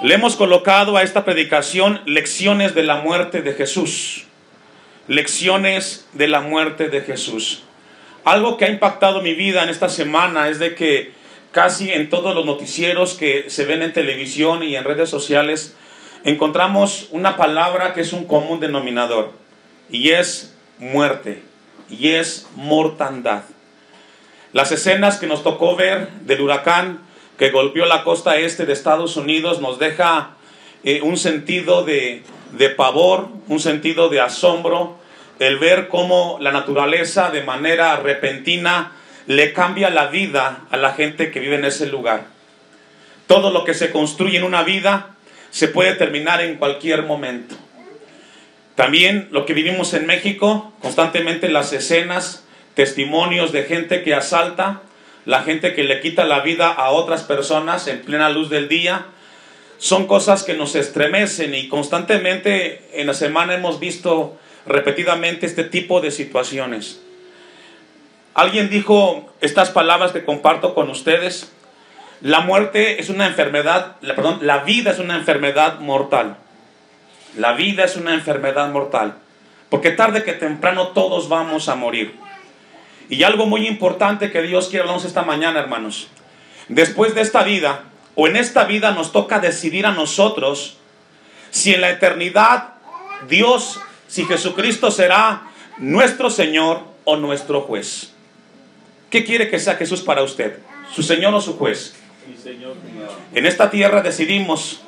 Le hemos colocado a esta predicación lecciones de la muerte de Jesús. Lecciones de la muerte de Jesús. Algo que ha impactado mi vida en esta semana es de que casi en todos los noticieros que se ven en televisión y en redes sociales encontramos una palabra que es un común denominador, y es muerte, y es mortandad. Las escenas que nos tocó ver del huracán que golpeó la costa este de Estados Unidos nos deja un sentido de pavor, un sentido de asombro, el ver cómo la naturaleza de manera repentina le cambia la vida a la gente que vive en ese lugar. Todo lo que se construye en una vida se puede terminar en cualquier momento. También lo que vivimos en México, constantemente las escenas, testimonios de gente que asalta, la gente que le quita la vida a otras personas en plena luz del día, son cosas que nos estremecen, y constantemente en la semana hemos visto repetidamente este tipo de situaciones. Alguien dijo estas palabras que comparto con ustedes: la muerte es una enfermedad, la vida es una enfermedad mortal. La vida es una enfermedad mortal, porque tarde que temprano todos vamos a morir. Y algo muy importante que Dios quiere hablarnos esta mañana, hermanos: después de esta vida, o en esta vida, nos toca decidir a nosotros si en la eternidad Dios, si Jesucristo será nuestro Señor o nuestro juez. ¿Qué quiere que sea Jesús para usted? ¿Su Señor o su juez? Mi Señor. En esta tierra decidimos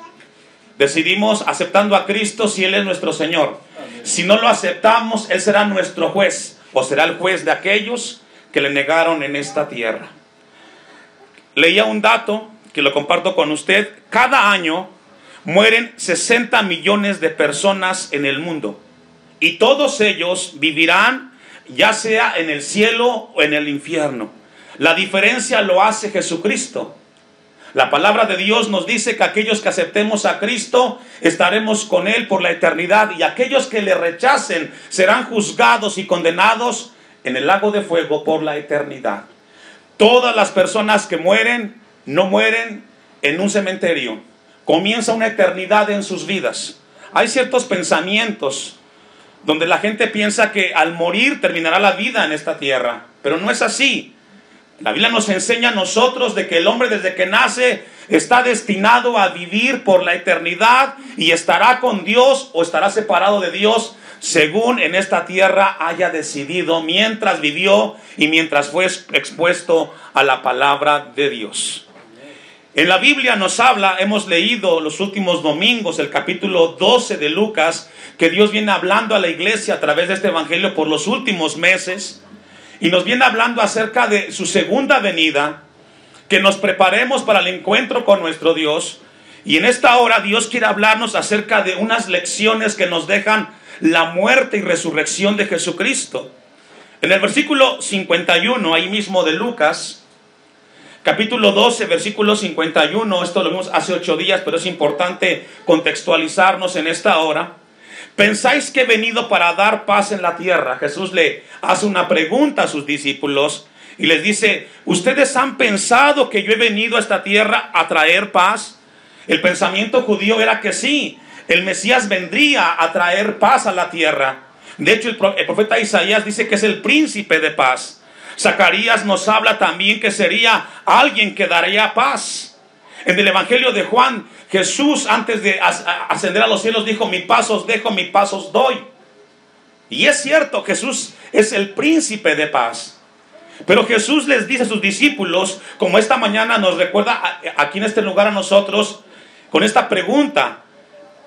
aceptando a Cristo si Él es nuestro Señor. Amén. Si no lo aceptamos, Él será nuestro juez, o será el juez de aquellos que le negaron en esta tierra. Leía un dato que lo comparto con usted. Cada año mueren 60 millones de personas en el mundo, y todos ellos vivirán ya sea en el cielo o en el infierno. La diferencia lo hace Jesucristo. La palabra de Dios nos dice que aquellos que aceptemos a Cristo estaremos con Él por la eternidad, y aquellos que le rechacen serán juzgados y condenados en el lago de fuego por la eternidad. Todas las personas que mueren no mueren en un cementerio. Comienza una eternidad en sus vidas. Hay ciertos pensamientos donde la gente piensa que al morir terminará la vida en esta tierra, pero no es así. La Biblia nos enseña a nosotros de que el hombre desde que nace está destinado a vivir por la eternidad, y estará con Dios o estará separado de Dios según en esta tierra haya decidido, mientras vivió y mientras fue expuesto a la palabra de Dios. En la Biblia nos habla, hemos leído los últimos domingos el capítulo 12 de Lucas, que Dios viene hablando a la iglesia a través de este evangelio por los últimos meses, y nos viene hablando acerca de su segunda venida, que nos preparemos para el encuentro con nuestro Dios. Y en esta hora Dios quiere hablarnos acerca de unas lecciones que nos dejan la muerte y resurrección de Jesucristo. En el versículo 51, ahí mismo de Lucas, capítulo 12, versículo 51, esto lo vimos hace 8 días, pero es importante contextualizarnos en esta hora. ¿Pensáis que he venido para dar paz en la tierra? Jesús le hace una pregunta a sus discípulos y les dice: ¿ustedes han pensado que yo he venido a esta tierra a traer paz? El pensamiento judío era que sí, el Mesías vendría a traer paz a la tierra. De hecho, el profeta Isaías dice que es el príncipe de paz. Zacarías nos habla también que sería alguien que daría paz. En el evangelio de Juan, Jesús, antes de ascender a los cielos, dijo: mi paz os dejo, mi paz os doy. Y es cierto, Jesús es el príncipe de paz. Pero Jesús les dice a sus discípulos, como esta mañana nos recuerda aquí en este lugar a nosotros, con esta pregunta: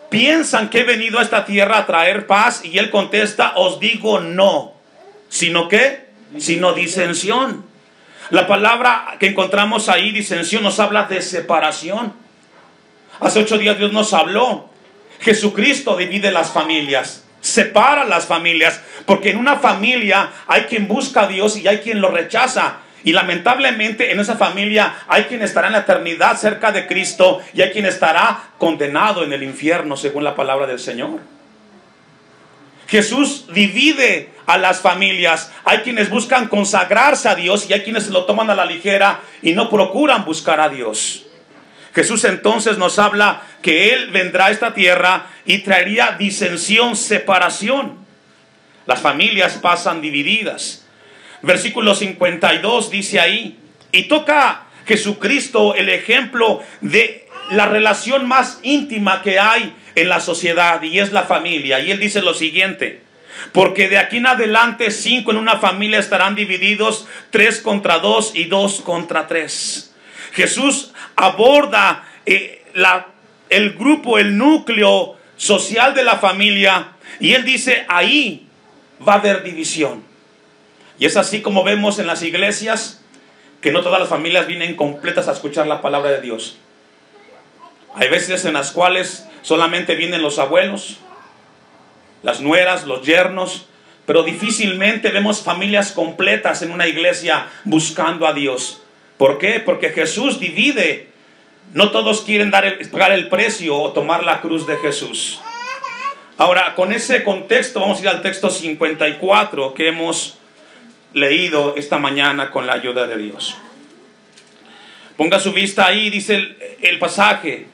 ¿piensan que he venido a esta tierra a traer paz? Y Él contesta: os digo no. ¿Sino qué? Sino disensión. La palabra que encontramos ahí, disensión, nos habla de separación. Hace 8 días Dios nos habló. Jesucristo divide las familias, separa las familias, porque en una familia hay quien busca a Dios y hay quien lo rechaza. Y lamentablemente en esa familia hay quien estará en la eternidad cerca de Cristo, y hay quien estará condenado en el infierno, según la palabra del Señor. Jesús divide a las familias. Hay quienes buscan consagrarse a Dios y hay quienes lo toman a la ligera y no procuran buscar a Dios. Jesús entonces nos habla que Él vendrá a esta tierra y traería disensión, separación. Las familias pasan divididas. Versículo 52 dice ahí, y toca Jesucristo el ejemplo de la relación más íntima que hay en la sociedad, y es la familia. Y Él dice lo siguiente: porque de aquí en adelante 5 en una familia estarán divididos, 3 contra 2 y 2 contra 3. Jesús aborda el grupo, el núcleo social de la familia, y Él dice, ahí va a haber división. Y es así como vemos en las iglesias, que no todas las familias vienen completas a escuchar la palabra de Dios. Hay veces en las cuales solamente vienen los abuelos, las nueras, los yernos, pero difícilmente vemos familias completas en una iglesia buscando a Dios. ¿Por qué? Porque Jesús divide. No todos quieren pagar el precio o tomar la cruz de Jesús. Ahora, con ese contexto, vamos a ir al texto 54 que hemos leído esta mañana con la ayuda de Dios. Ponga su vista ahí, dice el pasaje.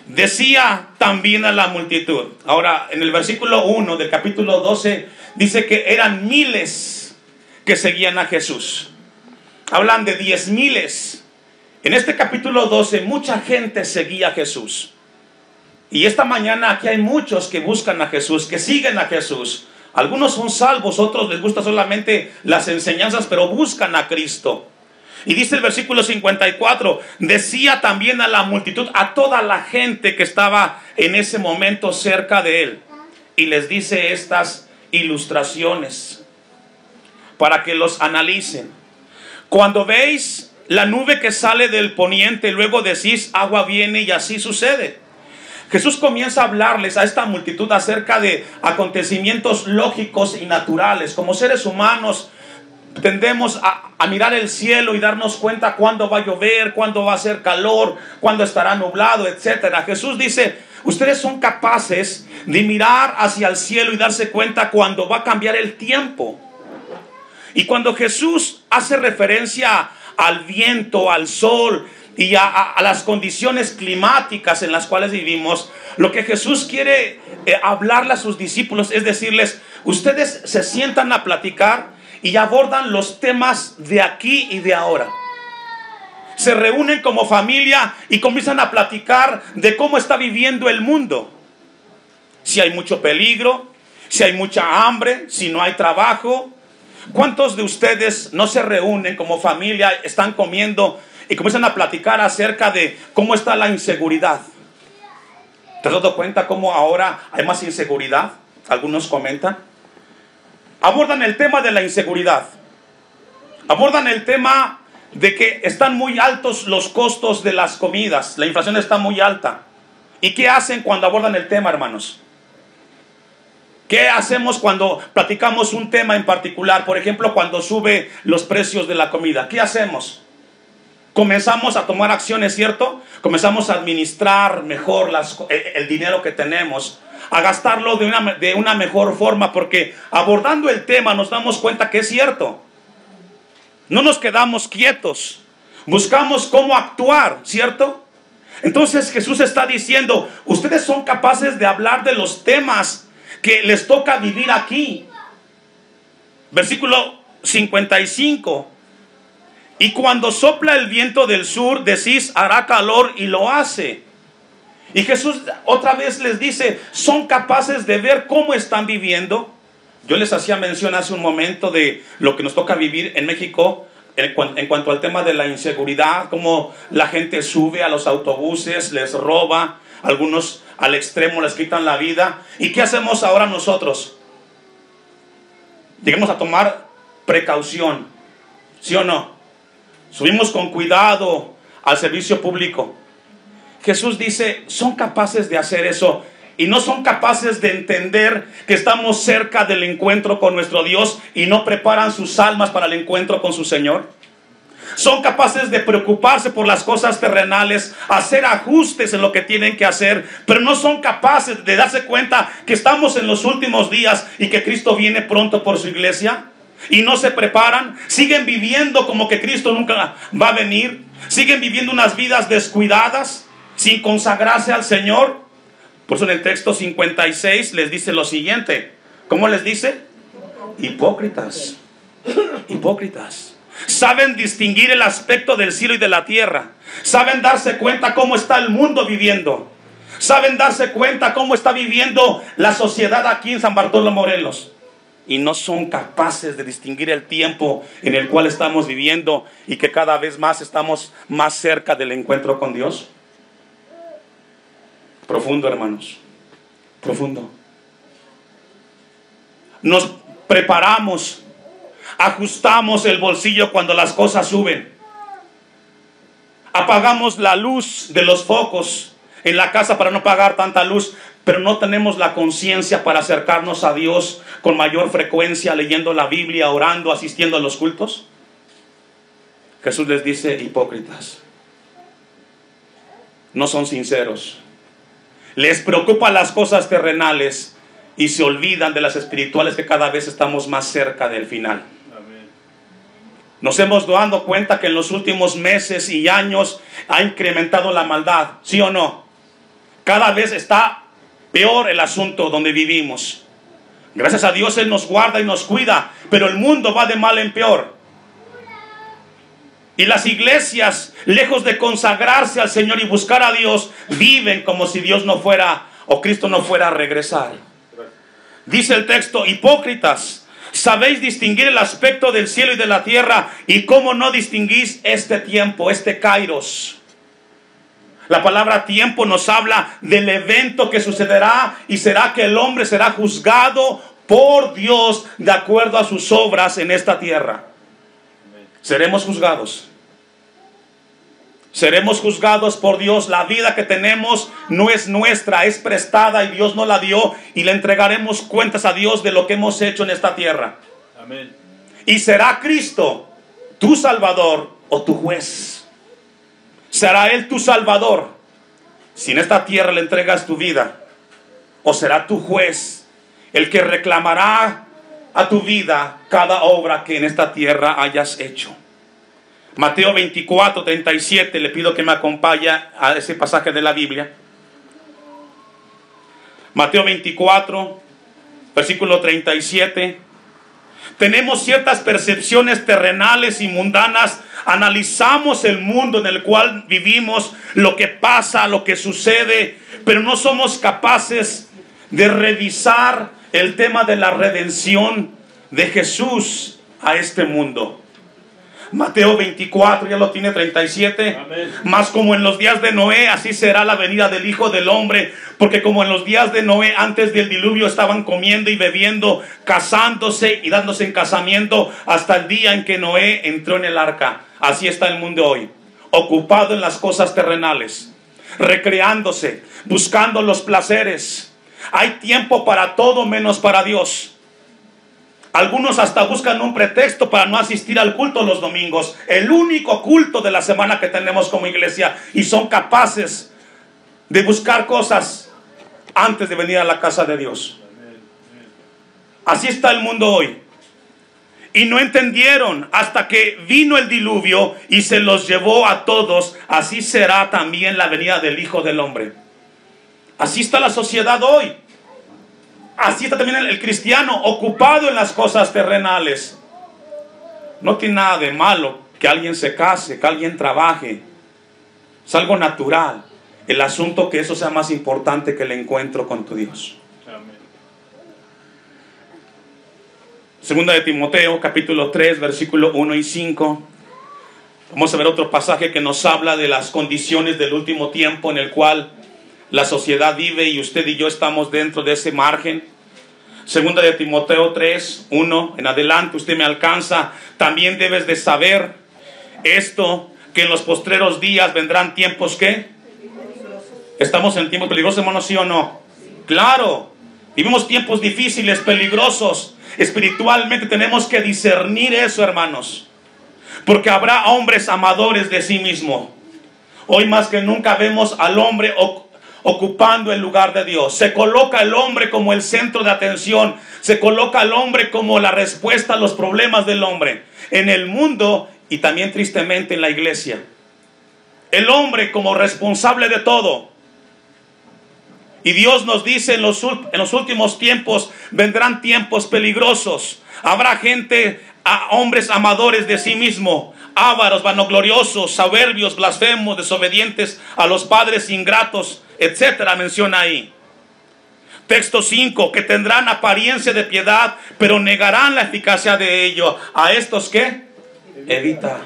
Decía también a la multitud. Ahora, en el versículo 1 del capítulo 12, dice que eran miles que seguían a Jesús. Hablan de 10,000. En este capítulo 12, mucha gente seguía a Jesús. Y esta mañana aquí hay muchos que buscan a Jesús, que siguen a Jesús. Algunos son salvos, otros les gusta solamente las enseñanzas, pero buscan a Cristo. Y dice el versículo 54, decía también a la multitud, a toda la gente que estaba en ese momento cerca de Él. Y les dice estas ilustraciones para que los analicen. Cuando veis la nube que sale del poniente, luego decís, agua viene, y así sucede. Jesús comienza a hablarles a esta multitud acerca de acontecimientos lógicos y naturales. Como seres humanos tendemos a mirar el cielo y darnos cuenta cuándo va a llover, cuándo va a hacer calor, cuándo estará nublado, etc. Jesús dice, ustedes son capaces de mirar hacia el cielo y darse cuenta cuándo va a cambiar el tiempo. Y cuando Jesús hace referencia al viento, al sol y a las condiciones climáticas en las cuales vivimos, lo que Jesús quiere hablarle a sus discípulos es decirles, ustedes se sientan a platicar y abordan los temas de aquí y de ahora. Se reúnen como familia y comienzan a platicar de cómo está viviendo el mundo. Si hay mucho peligro, si hay mucha hambre, si no hay trabajo. ¿Cuántos de ustedes no se reúnen como familia, están comiendo y comienzan a platicar acerca de cómo está la inseguridad? ¿Te has dado cuenta cómo ahora hay más inseguridad? Algunos comentan. Abordan el tema de la inseguridad. Abordan el tema de que están muy altos los costos de las comidas. La inflación está muy alta. ¿Y qué hacen cuando abordan el tema, hermanos? ¿Qué hacemos cuando platicamos un tema en particular? Por ejemplo, cuando sube los precios de la comida. ¿Qué hacemos? Comenzamos a tomar acciones, ¿cierto? Comenzamos a administrar mejor el dinero que tenemos, a gastarlo de una mejor forma, porque abordando el tema nos damos cuenta que es cierto. No nos quedamos quietos, buscamos cómo actuar, ¿cierto? Entonces Jesús está diciendo, ustedes son capaces de hablar de los temas que les toca vivir aquí. Versículo 55. Y cuando sopla el viento del sur, decís, hará calor, y lo hace. Y Jesús otra vez les dice, ¿son capaces de ver cómo están viviendo? Yo les hacía mención hace un momento de lo que nos toca vivir en México en cuanto al tema de la inseguridad, cómo la gente sube a los autobuses, les roba, algunos al extremo les quitan la vida. ¿Y qué hacemos ahora nosotros? Llegamos a tomar precaución, ¿sí o no? Subimos con cuidado al servicio público. Jesús dice, son capaces de hacer eso y no son capaces de entender que estamos cerca del encuentro con nuestro Dios y no preparan sus almas para el encuentro con su Señor. Son capaces de preocuparse por las cosas terrenales, hacer ajustes en lo que tienen que hacer, pero no son capaces de darse cuenta que estamos en los últimos días y que Cristo viene pronto por su iglesia. Y no se preparan, siguen viviendo como que Cristo nunca va a venir, siguen viviendo unas vidas descuidadas, sin consagrarse al Señor. Por eso en el texto 56 les dice lo siguiente. ¿Cómo les dice? Hipócritas. Hipócritas. Saben distinguir el aspecto del cielo y de la tierra. Saben darse cuenta cómo está el mundo viviendo. Saben darse cuenta cómo está viviendo la sociedad aquí en San Bartolo, Morelos. Y no son capaces de distinguir el tiempo en el cual estamos viviendo y que cada vez más estamos más cerca del encuentro con Dios. Profundo, hermanos. Profundo. Nos preparamos, ajustamos el bolsillo cuando las cosas suben. Apagamos la luz de los focos en la casa para no pagar tanta luz, pero no tenemos la conciencia para acercarnos a Dios con mayor frecuencia, leyendo la Biblia, orando, asistiendo a los cultos. Jesús les dice: hipócritas. No son sinceros. Les preocupan las cosas terrenales y se olvidan de las espirituales, que cada vez estamos más cerca del final. Amén. Nos hemos dado cuenta que en los últimos meses y años ha incrementado la maldad, ¿sí o no? Cada vez está peor el asunto donde vivimos. Gracias a Dios Él nos guarda y nos cuida, pero el mundo va de mal en peor. Y las iglesias, lejos de consagrarse al Señor y buscar a Dios, viven como si Dios no fuera, o Cristo no fuera a regresar. Dice el texto: hipócritas, sabéis distinguir el aspecto del cielo y de la tierra, y cómo no distinguís este tiempo, este kairos. La palabra tiempo nos habla del evento que sucederá, y será que el hombre será juzgado por Dios de acuerdo a sus obras en esta tierra. Seremos juzgados. Seremos juzgados por Dios. La vida que tenemos no es nuestra, es prestada y Dios nos la dio, y le entregaremos cuentas a Dios de lo que hemos hecho en esta tierra. Amén. Y será Cristo tu Salvador o tu juez. ¿Será Él tu Salvador si en esta tierra le entregas tu vida? ¿O será tu juez el que reclamará a tu vida cada obra que en esta tierra hayas hecho? Mateo 24, 37, le pido que me acompañe a ese pasaje de la Biblia. Mateo 24, versículo 37. Tenemos ciertas percepciones terrenales y mundanas, analizamos el mundo en el cual vivimos, lo que pasa, lo que sucede, pero no somos capaces de revisar el tema de la redención de Jesús a este mundo. Mateo 24, ya lo tiene, 37. Amén. Mas como en los días de Noé, así será la venida del Hijo del Hombre. Porque como en los días de Noé, antes del diluvio, estaban comiendo y bebiendo, casándose y dándose en casamiento, hasta el día en que Noé entró en el arca. Así está el mundo hoy, ocupado en las cosas terrenales, recreándose, buscando los placeres. Hay tiempo para todo menos para Dios. Algunos hasta buscan un pretexto para no asistir al culto los domingos, el único culto de la semana que tenemos como iglesia, y son capaces de buscar cosas antes de venir a la casa de Dios. Así está el mundo hoy. Y no entendieron hasta que vino el diluvio y se los llevó a todos. Así será también la venida del Hijo del Hombre. Así está la sociedad hoy. Así está también el cristiano, ocupado en las cosas terrenales. No tiene nada de malo que alguien se case, que alguien trabaje. Es algo natural. El asunto que eso sea más importante que el encuentro con tu Dios. Amén. Segunda de Timoteo, capítulo 3, versículo 1 y 5. Vamos a ver otro pasaje que nos habla de las condiciones del último tiempo en el cual la sociedad vive, y usted y yo estamos dentro de ese margen. Segunda de Timoteo 3, 1 en adelante, usted me alcanza. También debes de saber esto, que en los postreros días vendrán tiempos que estamos en tiempos peligrosos, hermanos, ¿sí o no? Claro, vivimos tiempos difíciles, peligrosos. Espiritualmente tenemos que discernir eso, hermanos, porque habrá hombres amadores de sí mismo. Hoy más que nunca vemos al hombre ocupando el lugar de Dios. Se coloca el hombre como el centro de atención. Se coloca al hombre como la respuesta a los problemas del hombre en el mundo, y también tristemente en la iglesia. el hombre como responsable de todo. Y Dios nos dice en los últimos tiempos vendrán tiempos peligrosos. Habrá gente, hombres amadores de sí mismo, ávaros, vanagloriosos, soberbios, blasfemos, desobedientes a los padres, ingratos, etcétera, menciona ahí. Texto 5, que tendrán apariencia de piedad, pero negarán la eficacia de ello. ¿A estos qué? Evita.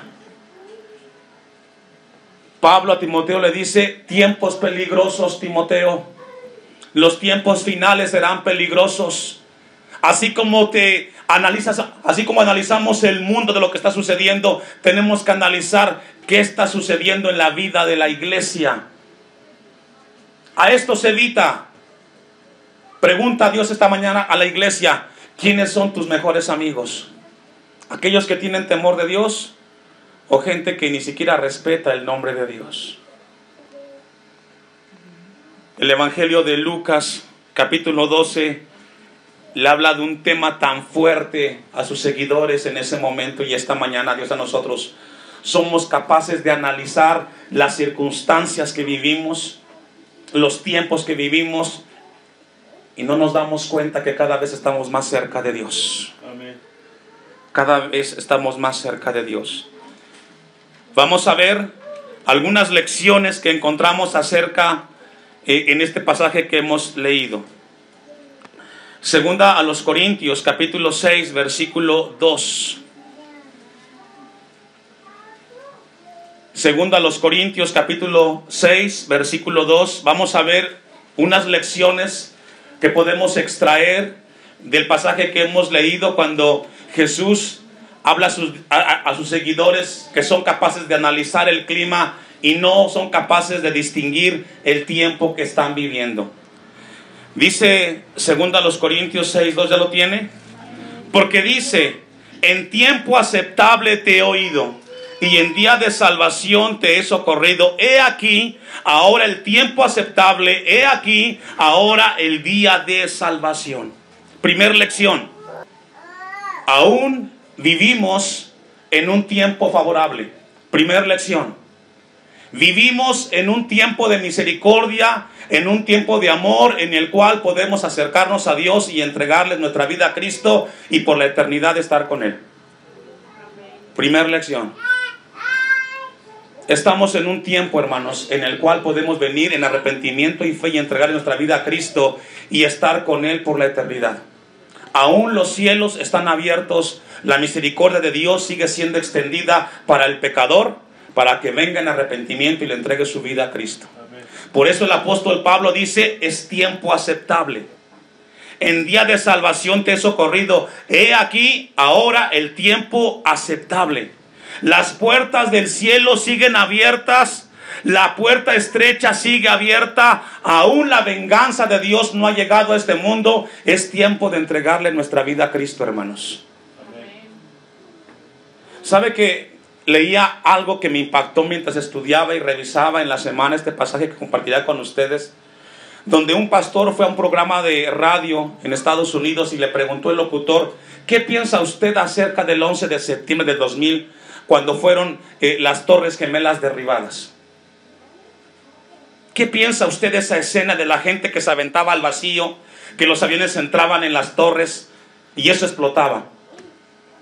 Pablo a Timoteo le dice, tiempos peligrosos, Timoteo. Los tiempos finales serán peligrosos. Así como analizamos el mundo de lo que está sucediendo, tenemos que analizar qué está sucediendo en la vida de la iglesia. A esto se evita. Pregunta a Dios esta mañana a la iglesia, ¿quiénes son tus mejores amigos? ¿Aquellos que tienen temor de Dios o gente que ni siquiera respeta el nombre de Dios? El Evangelio de Lucas, capítulo 12, le habla de un tema tan fuerte a sus seguidores en ese momento, y esta mañana Dios a nosotros somos capaces de analizar las circunstancias que vivimos, los tiempos que vivimos, y no nos damos cuenta que cada vez estamos más cerca de Dios. Amén. Cada vez estamos más cerca de Dios. Vamos a ver algunas lecciones que encontramos acerca en este pasaje que hemos leído. Segunda a los Corintios, capítulo 6, versículo 2. Segunda a los Corintios, capítulo 6, versículo 2. Vamos a ver unas lecciones que podemos extraer del pasaje que hemos leído, cuando Jesús habla a sus seguidores que son capaces de analizar el clima y no son capaces de distinguir el tiempo que están viviendo. Dice 2 Corintios 6:2, ¿ya lo tiene? Porque dice, en tiempo aceptable te he oído, y en día de salvación te he socorrido. He aquí ahora el tiempo aceptable, he aquí ahora el día de salvación. Primer lección, aún vivimos en un tiempo favorable. Primer lección, vivimos en un tiempo de misericordia, en un tiempo de amor, en el cual podemos acercarnos a Dios y entregarle nuestra vida a Cristo y por la eternidad estar con Él. Primer lección. Estamos en un tiempo, hermanos, en el cual podemos venir en arrepentimiento y fe y entregarle nuestra vida a Cristo y estar con Él por la eternidad. Aún los cielos están abiertos, la misericordia de Dios sigue siendo extendida para el pecador, para que venga en arrepentimiento y le entregue su vida a Cristo. Amén. Por eso el apóstol Pablo dice, es tiempo aceptable. En día de salvación te he socorrido. He aquí ahora el tiempo aceptable. Las puertas del cielo siguen abiertas. La puerta estrecha sigue abierta. Aún la venganza de Dios no ha llegado a este mundo. Es tiempo de entregarle nuestra vida a Cristo, hermanos. Amén. ¿Sabe que leía algo que me impactó mientras estudiaba y revisaba en la semana este pasaje que compartiré con ustedes? Donde un pastor fue a un programa de radio en Estados Unidos y le preguntó el locutor, ¿qué piensa usted acerca del 11 de septiembre de 2000, cuando fueron las Torres Gemelas derribadas? ¿Qué piensa usted de esa escena de la gente que se aventaba al vacío, que los aviones entraban en las torres y eso explotaba?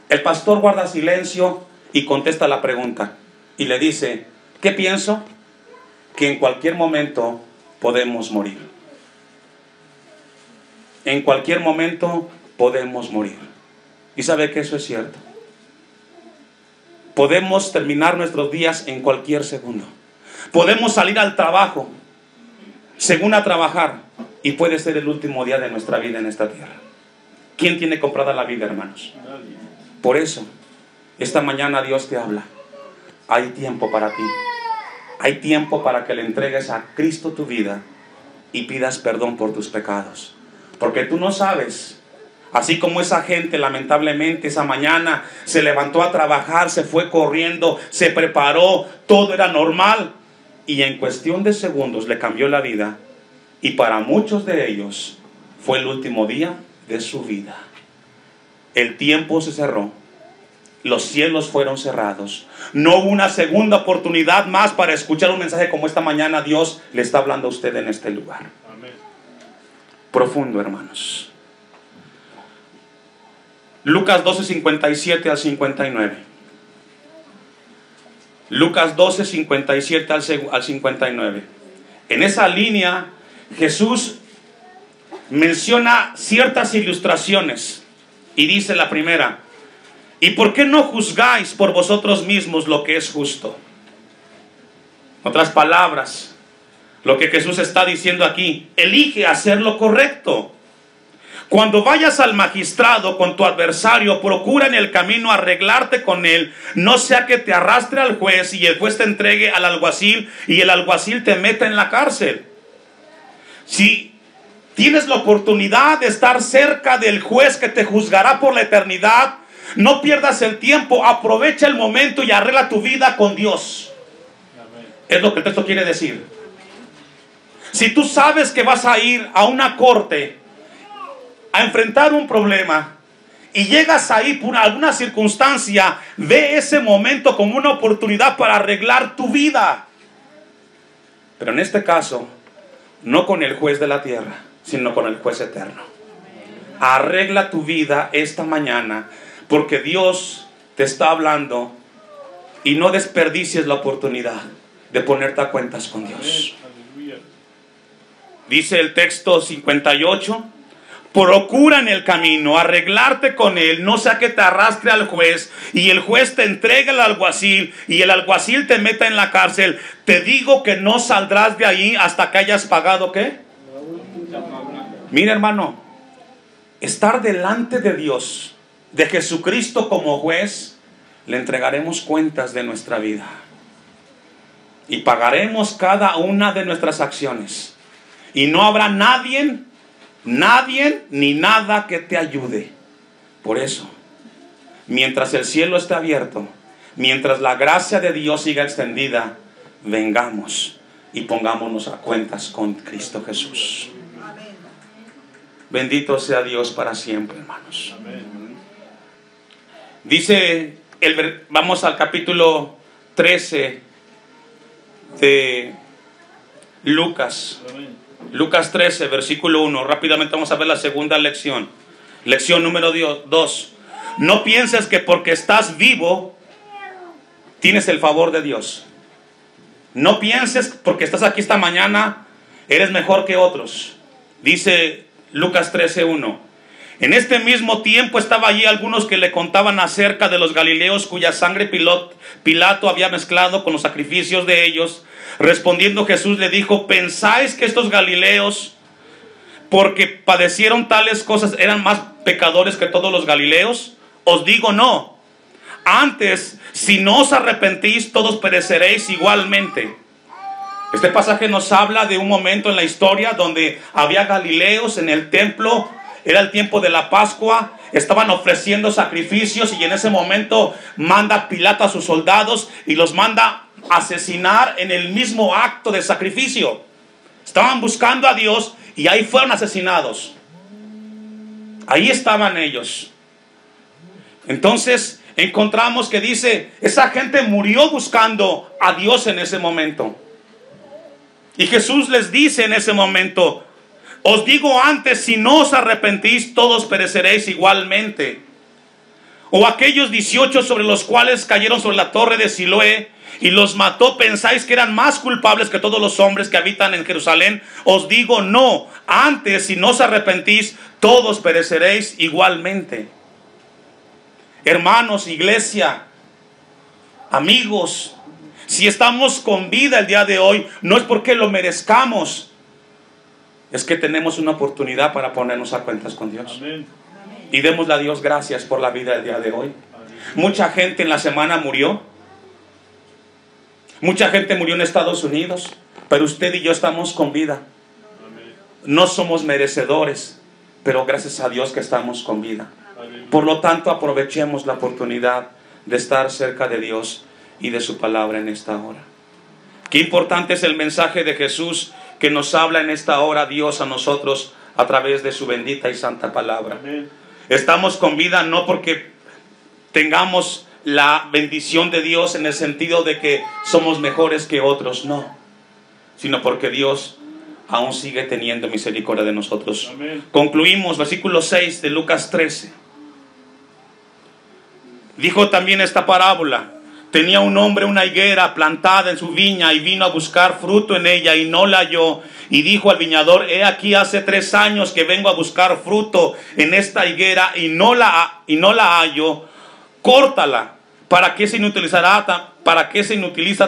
El pastor guarda silencio y contesta la pregunta y le dice, ¿qué pienso? Que en cualquier momento podemos morir. En cualquier momento podemos morir. ¿Y sabe que eso es cierto? Podemos terminar nuestros días en cualquier segundo. Podemos salir al trabajo, según a trabajar, y puede ser el último día de nuestra vida en esta tierra. ¿Quién tiene comprada la vida, hermanos? Por eso, esta mañana Dios te habla. Hay tiempo para ti. Hay tiempo para que le entregues a Cristo tu vida y pidas perdón por tus pecados. Porque tú no sabes, así como esa gente lamentablemente esa mañana se levantó a trabajar, se fue corriendo, se preparó, todo era normal y en cuestión de segundos le cambió la vida, y para muchos de ellos fue el último día de su vida. El tiempo se cerró, los cielos fueron cerrados. No hubo una segunda oportunidad más para escuchar un mensaje como esta mañana. Dios le está hablando a usted en este lugar. Amén. Profundo, hermanos. Lucas 12, 57 al 59. Lucas 12, 57 al 59. En esa línea, Jesús menciona ciertas ilustraciones. Y dice la primera: ¿y por qué no juzgáis por vosotros mismos lo que es justo? En otras palabras, lo que Jesús está diciendo aquí: elige hacer lo correcto. Cuando vayas al magistrado con tu adversario, procura en el camino arreglarte con él, no sea que te arrastre al juez y el juez te entregue al alguacil y el alguacil te meta en la cárcel. Si tienes la oportunidad de estar cerca del juez que te juzgará por la eternidad, no pierdas el tiempo, aprovecha el momento y arregla tu vida con Dios. Es lo que el texto quiere decir. Si tú sabes que vas a ir a una corte a enfrentar un problema y llegas ahí por alguna circunstancia, ve ese momento como una oportunidad para arreglar tu vida. Pero en este caso, no con el juez de la tierra, sino con el juez eterno. Arregla tu vida esta mañana, porque Dios te está hablando, y no desperdicies la oportunidad de ponerte a cuentas con Dios. Dice el texto 58: procura en el camino arreglarte con él, no sea que te arrastre al juez y el juez te entregue al alguacil y el alguacil te meta en la cárcel. Te digo que no saldrás de ahí hasta que hayas pagado, ¿qué? Mira, hermano, estar delante de Dios, de Jesucristo como juez, le entregaremos cuentas de nuestra vida y pagaremos cada una de nuestras acciones, y no habrá nadie ni nada que te ayude. Por eso, mientras el cielo esté abierto, mientras la gracia de Dios siga extendida, vengamos y pongámonos a cuentas con Cristo Jesús. Bendito sea Dios para siempre, hermanos. Dice, vamos al capítulo 13 de Lucas. Lucas 13, versículo 1. Rápidamente vamos a ver la segunda lección. Lección número 2. No pienses que porque estás vivo tienes el favor de Dios. No pienses porque estás aquí esta mañana eres mejor que otros. Dice Lucas 13, 1. En este mismo tiempo estaba allí algunos que le contaban acerca de los galileos cuya sangre Pilato había mezclado con los sacrificios de ellos. Respondiendo Jesús le dijo: ¿pensáis que estos galileos, porque padecieron tales cosas, eran más pecadores que todos los galileos? Os digo no. Antes, si no os arrepentís, todos pereceréis igualmente. Este pasaje nos habla de un momento en la historia donde había galileos en el templo. Era el tiempo de la Pascua, estaban ofreciendo sacrificios, y en ese momento manda Pilato a sus soldados y los manda asesinar en el mismo acto de sacrificio. Estaban buscando a Dios y ahí fueron asesinados. Ahí estaban ellos. Entonces encontramos que dice, esa gente murió buscando a Dios en ese momento. Y Jesús les dice en ese momento: os digo antes, si no os arrepentís, todos pereceréis igualmente. O aquellos 18 sobre los cuales cayeron sobre la torre de Siloé y los mató, ¿pensáis que eran más culpables que todos los hombres que habitan en Jerusalén? Os digo no. Antes, si no os arrepentís, todos pereceréis igualmente. Hermanos, iglesia, amigos, si estamos con vida el día de hoy, no es porque lo merezcamos. Es que tenemos una oportunidad para ponernos a cuentas con Dios. Amén. Y démosle a Dios gracias por la vida del día de hoy. Mucha gente en la semana murió. Mucha gente murió en Estados Unidos. Pero usted y yo estamos con vida. No somos merecedores, pero gracias a Dios que estamos con vida. Por lo tanto, aprovechemos la oportunidad de estar cerca de Dios y de su palabra en esta hora. Qué importante es el mensaje de Jesús que nos habla en esta hora Dios a nosotros a través de su bendita y santa palabra. Amén. Estamos con vida no porque tengamos la bendición de Dios en el sentido de que somos mejores que otros, no, sino porque Dios aún sigue teniendo misericordia de nosotros. Amén. Concluimos, versículo 6 de Lucas 13. Dijo también esta parábola: tenía un hombre una higuera plantada en su viña y vino a buscar fruto en ella y no la halló. Y dijo al viñador: he aquí hace 3 años que vengo a buscar fruto en esta higuera y no la hallo. Córtala. ¿Para qué se inutiliza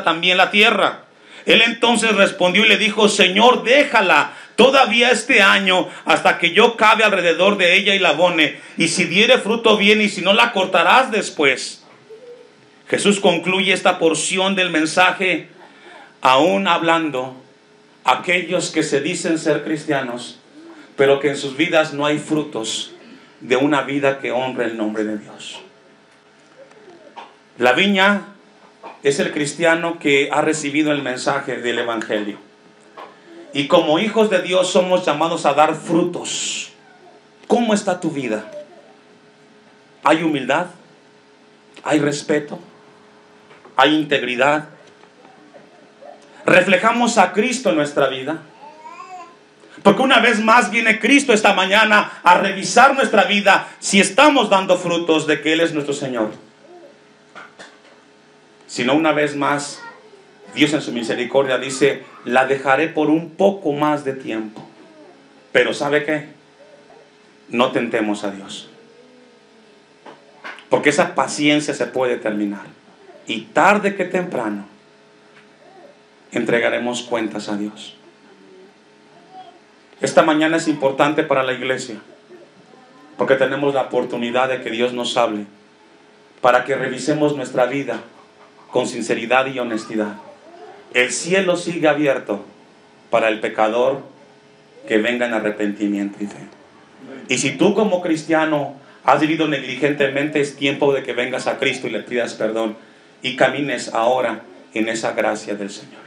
también la tierra? Él entonces respondió y le dijo: Señor, déjala todavía este año hasta que yo cabe alrededor de ella y la abone. Y si diere fruto bien, y si no, la cortarás después. Jesús concluye esta porción del mensaje aún hablando a aquellos que se dicen ser cristianos, pero que en sus vidas no hay frutos de una vida que honre el nombre de Dios. La viña es el cristiano que ha recibido el mensaje del evangelio. Y como hijos de Dios somos llamados a dar frutos. ¿Cómo está tu vida? ¿Hay humildad? ¿Hay respeto? ¿Hay integridad? ¿Reflejamos a Cristo en nuestra vida? Porque una vez más viene Cristo esta mañana a revisar nuestra vida si estamos dando frutos de que Él es nuestro Señor. Si no, una vez más, Dios en su misericordia dice: la dejaré por un poco más de tiempo. Pero ¿sabe qué? No tentemos a Dios, porque esa paciencia se puede terminar. Y tarde que temprano entregaremos cuentas a Dios. Esta mañana es importante para la iglesia, porque tenemos la oportunidad de que Dios nos hable, para que revisemos nuestra vida con sinceridad y honestidad. El cielo sigue abierto para el pecador que venga en arrepentimiento y fe. Y si tú como cristiano has vivido negligentemente, es tiempo de que vengas a Cristo y le pidas perdón y camines ahora en esa gracia del Señor.